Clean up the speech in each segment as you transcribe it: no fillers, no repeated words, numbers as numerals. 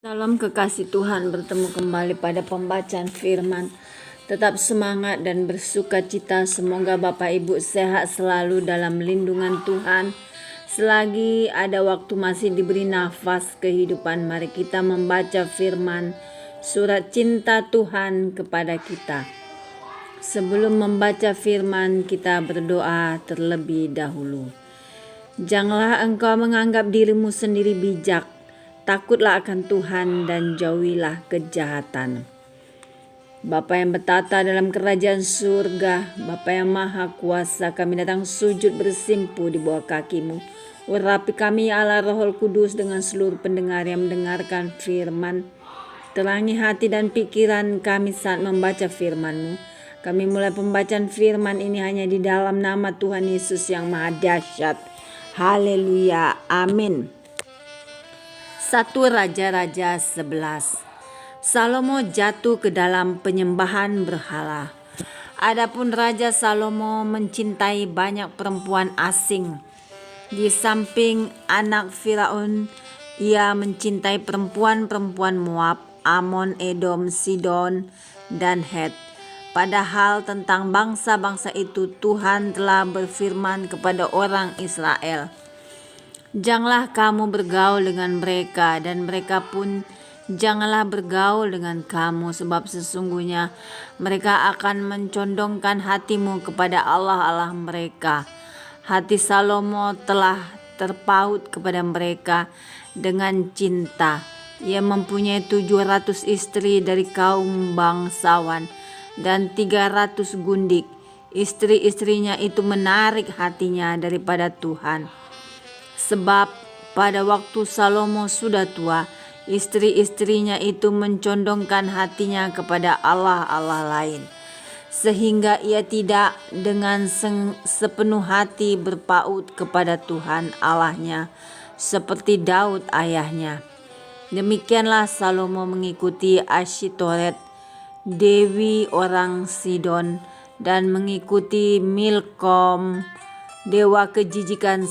Salam kekasih Tuhan, bertemu kembali pada pembacaan firman. Tetap semangat dan bersuka cita. Semoga Bapak Ibu sehat selalu dalam lindungan Tuhan. Selagi ada waktu masih diberi nafas kehidupan, mari kita membaca firman surat cinta Tuhan kepada kita. Sebelum membaca firman, kita berdoa terlebih dahulu. Janganlah engkau menganggap dirimu sendiri bijak. Takutlah akan Tuhan dan jauhilah kejahatan. Bapa yang bertata dalam kerajaan surga, Bapa yang maha kuasa, kami datang sujud bersimpuh di bawah kaki-Mu. Urapi kami ya Allah Roh Kudus dengan seluruh pendengar yang mendengarkan firman. Terangi hati dan pikiran kami saat membaca firman-Mu. Kami mulai pembacaan firman ini hanya di dalam nama Tuhan Yesus yang maha dahsyat. Haleluya, amin. 1 Raja-Raja 11. Salomo jatuh ke dalam penyembahan berhala. Adapun Raja Salomo mencintai banyak perempuan asing. Di samping anak Firaun, ia mencintai perempuan-perempuan Moab, Amon, Edom, Sidon, dan Het. Padahal tentang bangsa-bangsa itu Tuhan telah berfirman kepada orang Israel, "Janganlah kamu bergaul dengan mereka, dan mereka pun janganlah bergaul dengan kamu, sebab sesungguhnya mereka akan mencondongkan hatimu kepada Allah-Allah mereka." Hati Salomo telah terpaut kepada mereka dengan cinta. Ia mempunyai 700 istri dari kaum bangsawan dan 300 gundik. Istri-istrinya itu menarik hatinya daripada Tuhan. Sebab pada waktu Salomo sudah tua, istri-istrinya itu mencondongkan hatinya kepada Allah-Allah lain, sehingga ia tidak dengan sepenuh hati berpaut kepada Tuhan Allahnya, seperti Daud ayahnya. Demikianlah Salomo mengikuti Asyitoret, dewi orang Sidon, dan mengikuti Milkom, dewa kejijikan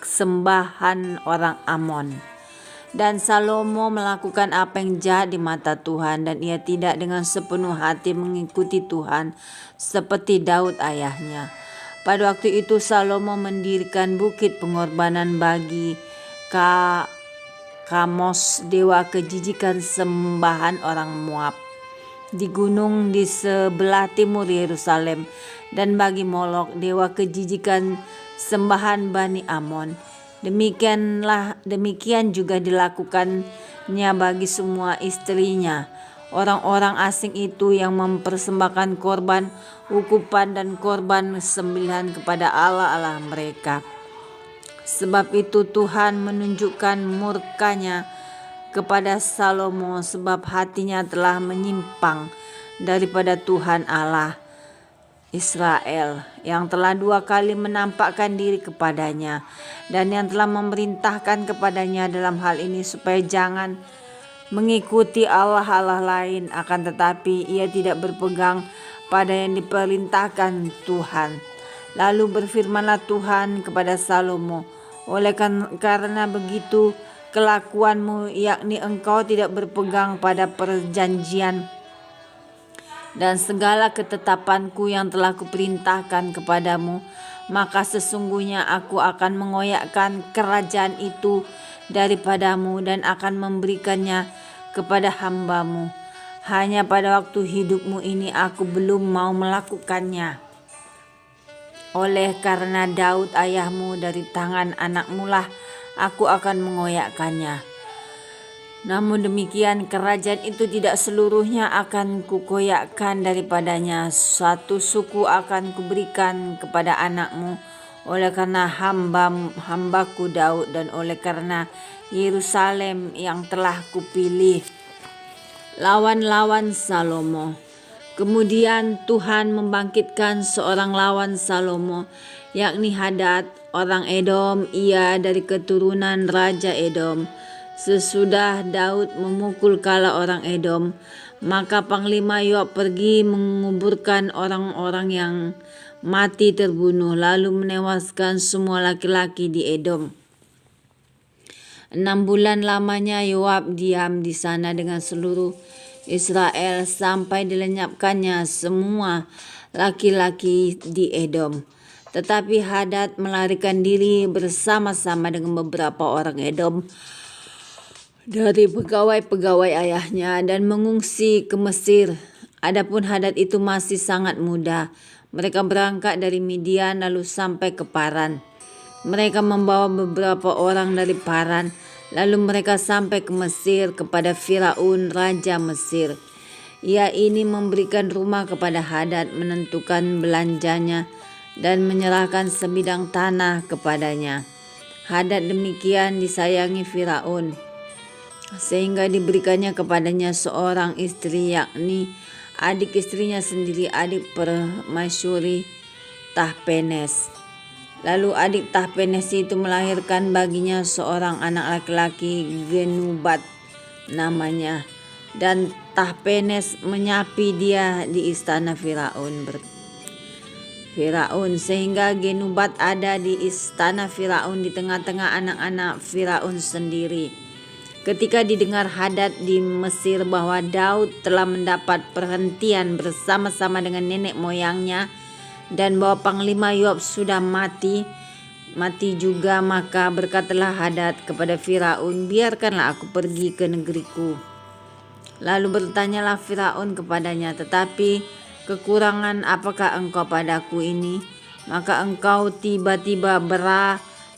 sembahan orang Amon. Dan Salomo melakukan apa yang jahat di mata Tuhan, dan ia tidak dengan sepenuh hati mengikuti Tuhan seperti Daud ayahnya. Pada waktu itu Salomo mendirikan bukit pengorbanan bagi Kamos, dewa kejijikan sembahan orang Moab, di gunung di sebelah timur Yerusalem, dan bagi Molok, dewa kejijikan sembahan Bani Amon. Demikian juga dilakukannya bagi semua istrinya. Orang-orang asing itu yang mempersembahkan korban ukupan dan korban sembelihan kepada Allah-Allah mereka. Sebab itu Tuhan menunjukkan murkanya kepada Salomo, sebab hatinya telah menyimpang daripada Tuhan Allah Israel, yang telah 2 kali menampakkan diri kepadanya, dan yang telah memerintahkan kepadanya dalam hal ini supaya jangan mengikuti Allah-Allah lain, akan tetapi ia tidak berpegang pada yang diperintahkan Tuhan. Lalu berfirmanlah Tuhan kepada Salomo, "Oleh karena begitu kelakuanmu, yakni engkau tidak berpegang pada perjanjian dan segala ketetapanku yang telah kuperintahkan kepadamu, maka sesungguhnya aku akan mengoyakkan kerajaan itu daripadamu dan akan memberikannya kepada hambamu. Hanya pada waktu hidupmu ini aku belum mau melakukannya. Oleh karena Daud ayahmu, dari tangan anakmu lah aku akan mengoyakkannya. Namun demikian kerajaan itu tidak seluruhnya akan kukoyakkan daripadanya. Satu suku akan kuberikan kepada anakmu, oleh karena hambaku Daud, dan oleh karena Yerusalem yang telah kupilih." Lawan-lawan Salomo. Kemudian Tuhan membangkitkan seorang lawan Salomo, yakni Hadad orang Edom. Ia dari keturunan Raja Edom. Sesudah Daud memukul kala orang Edom, maka Panglima Yoab pergi menguburkan orang-orang yang mati terbunuh, lalu menewaskan semua laki-laki di Edom. 6 bulan lamanya Yoab diam di sana dengan seluruh Israel sampai dilenyapkannya semua laki-laki di Edom. Tetapi Hadad melarikan diri bersama-sama dengan beberapa orang Edom dari pegawai-pegawai ayahnya dan mengungsi ke Mesir. Adapun Hadad itu masih sangat muda. Mereka berangkat dari Midian lalu sampai ke Paran. Mereka membawa beberapa orang dari Paran, lalu mereka sampai ke Mesir kepada Firaun, raja Mesir. Ia ini memberikan rumah kepada Hadad, menentukan belanjanya, dan menyerahkan sebidang tanah kepadanya. Hadad demikian disayangi Firaun, sehingga diberikannya kepadanya seorang istri, yakni adik istrinya sendiri, adik permasyuri Tahpenes. Lalu adik Tahpenes itu melahirkan baginya seorang anak laki-laki, Genubat namanya. Dan Tahpenes menyapi dia di istana Firaun. Sehingga Genubat ada di istana Firaun di tengah-tengah anak-anak Firaun sendiri. Ketika didengar Hadad di Mesir bahwa Daud telah mendapat perhentian bersama-sama dengan nenek moyangnya, dan bahwa Panglima Yoab sudah mati juga, maka berkatalah Hadad kepada Firaun, biarkanlah aku pergi ke negeriku. Lalu bertanyalah Firaun kepadanya, tetapi kekurangan apakah engkau padaku ini? Maka engkau tiba-tiba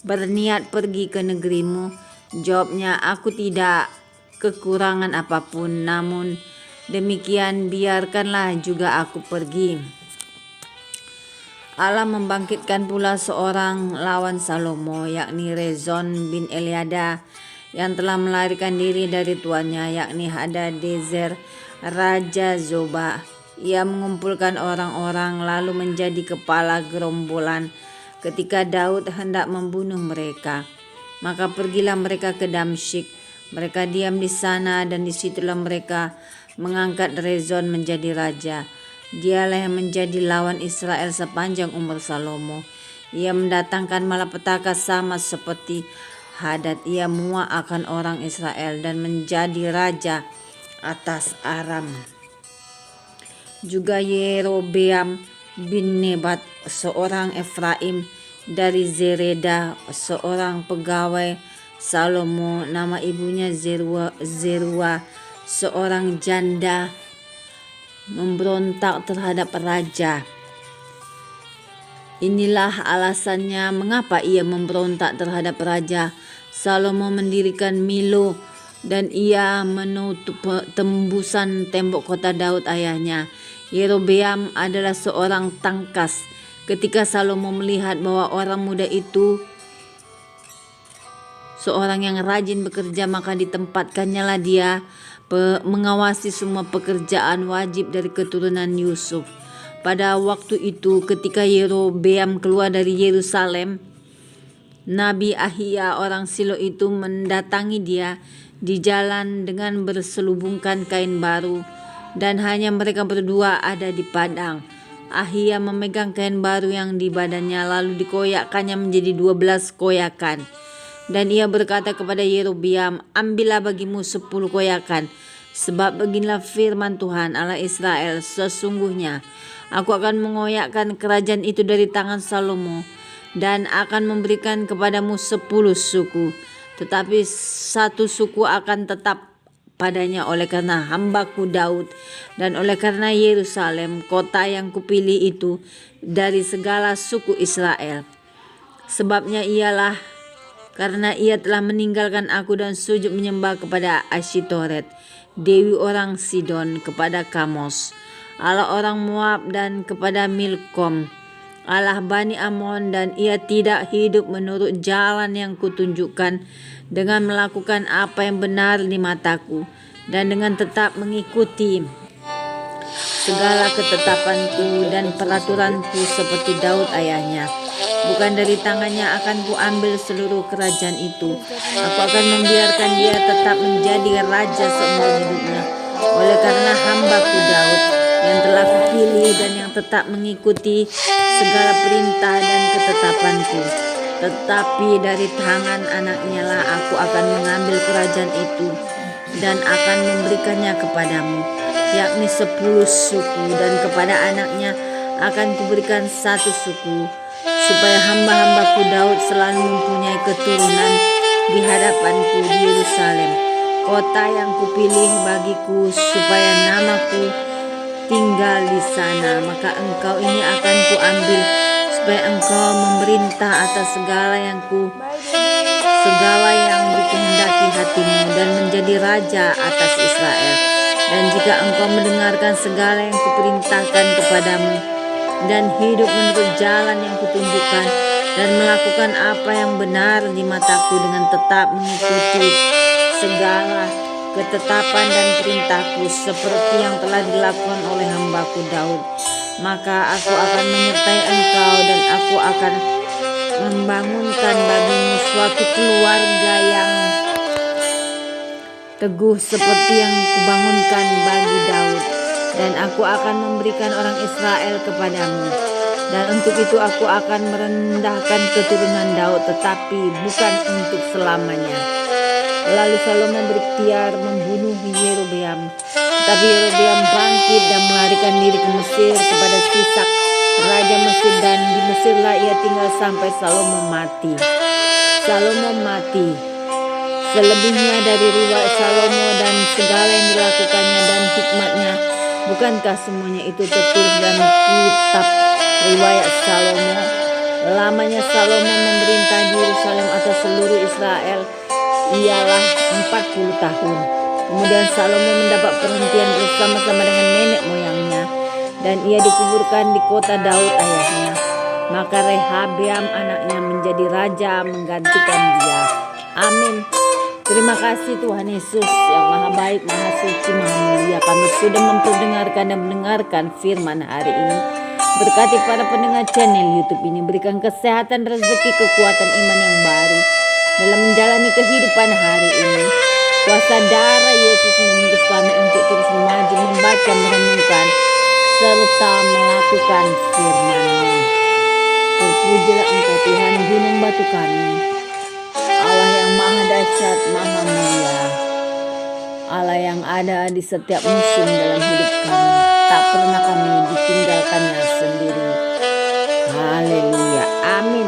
berniat pergi ke negerimu. Jawabnya, aku tidak kekurangan apapun, namun demikian biarkanlah juga aku pergi. Allah membangkitkan pula seorang lawan Salomo, yakni Rezon bin Eliada, yang telah melarikan diri dari tuannya, yakni Hadadezer, raja Zoba. Ia mengumpulkan orang-orang lalu menjadi kepala gerombolan ketika Daud hendak membunuh mereka. Maka pergilah mereka ke Damsyik. Mereka diam di sana, dan disitulah mereka mengangkat Rezon menjadi raja. Dialah yang menjadi lawan Israel sepanjang umur Salomo. Ia mendatangkan malapetaka sama seperti Hadad. Ia muak akan orang Israel dan menjadi raja atas Aram. Juga Yerobeam bin Nebat, seorang Efraim dari Zereda, seorang pegawai Salomo, nama ibunya Zerua, seorang janda, memberontak terhadap raja. Inilah alasannya mengapa ia memberontak terhadap raja. Salomo mendirikan Milo, dan ia menutup tembusan tembok kota Daud ayahnya. Yerobeam adalah seorang tangkas. Ketika Salomo melihat bahwa orang muda itu seorang yang rajin bekerja, maka ditempatkannya lah dia mengawasi semua pekerjaan wajib dari keturunan Yusuf. Pada waktu itu ketika Yerobeam keluar dari Yerusalem, Nabi Ahia orang Silo itu mendatangi dia di jalan dengan berselubungkan kain baru, dan hanya mereka berdua ada di padang. Ahia memegang kain baru yang di badannya, lalu dikoyakkannya menjadi 12 koyakan. Dan ia berkata kepada Yerobeam, ambillah bagimu 10 koyakan, sebab beginilah firman Tuhan Allah Israel, sesungguhnya aku akan mengoyakkan kerajaan itu dari tangan Salomo, dan akan memberikan kepadamu 10 suku, tetapi 1 suku akan tetap padanya oleh karena hambaku Daud, dan oleh karena Yerusalem, kota yang kupilih itu dari segala suku Israel. Sebabnya ialah karena ia telah meninggalkan aku dan sujud menyembah kepada Asyitoret, dewi orang Sidon, kepada Kamos, Allah orang Moab, dan kepada Milkom, Allah Bani Amon, dan ia tidak hidup menurut jalan yang kutunjukkan dengan melakukan apa yang benar di mataku, dan dengan tetap mengikuti segala ketetapanku dan peraturanku seperti Daud ayahnya. Bukan dari tangannya akan kuambil seluruh kerajaan itu. Aku akan membiarkan dia tetap menjadi raja seumur hidupnya, oleh karena hambaku Daud yang telah kupilih dan yang tetap mengikuti segala perintah dan ketetapanku. Tetapi dari tangan anaknya lah aku akan mengambil kerajaan itu dan akan memberikannya kepadamu, yakni 10 suku, dan kepada anaknya akan kuberikan 1 suku, supaya hamba-hambaku Daud selalu mempunyai keturunan di hadapanku di Yerusalem, kota yang kupilih bagiku, supaya namaku tinggal di sana. Maka engkau ini akan kuambil, supaya engkau memerintah atas segala yang dikehendaki hatimu, dan menjadi raja atas Israel. Dan jika engkau mendengarkan segala yang kuperintahkan kepadamu, dan hidup menurut jalan yang kutunjukkan, dan melakukan apa yang benar di mataku dengan tetap mengikuti segala ketetapan dan perintahku, seperti yang telah dilakukan oleh hambaku Daud, maka aku akan menyertai engkau, dan aku akan membangunkan bagimu suatu keluarga yang teguh seperti yang kubangunkan bagi Daud, dan aku akan memberikan orang Israel kepadamu. Dan untuk itu aku akan merendahkan keturunan Daud, tetapi bukan untuk selamanya. Lalu Salomo berikhtiar membunuh Yerobeam, tetapi Yerobeam bangkit dan melarikan diri ke Mesir kepada Sisak raja Mesir, dan di Mesirlah ia tinggal sampai Salomo mati. Selebihnya dari riwayat Salomo dan segala yang dilakukannya dan hikmatnya, bukankah semuanya itu tertulis dalam kitab riwayat Salomo? Lamanya Salomo memerintah di Yerusalem atas seluruh Israel ialah 40 tahun. Kemudian Salomo mendapat perhentian bersama-sama dengan nenek moyangnya, dan ia dikuburkan di kota Daud ayahnya. Maka Rehabeam anaknya menjadi raja menggantikan dia. Amin. Terima kasih Tuhan Yesus yang maha baik, maha suci, maha mulia. Kami sudah memperdengarkan dan mendengarkan firman hari ini. Berkati para pendengar channel YouTube ini, berikan kesehatan, rezeki, kekuatan iman yang baru dalam menjalani kehidupan hari ini. Kuasa darah Yesus membungkus kami untuk terus maju, membaca, merenungkan, serta melakukan firman-Mu. Terpujilah Engkau Tuhan, gunung batu kami, Allah yang maha dahsyat, maha mulia, Allah yang ada di setiap musim dalam hidup kami. Tak pernah kami ditinggalkannya sendiri. Haleluya, amin.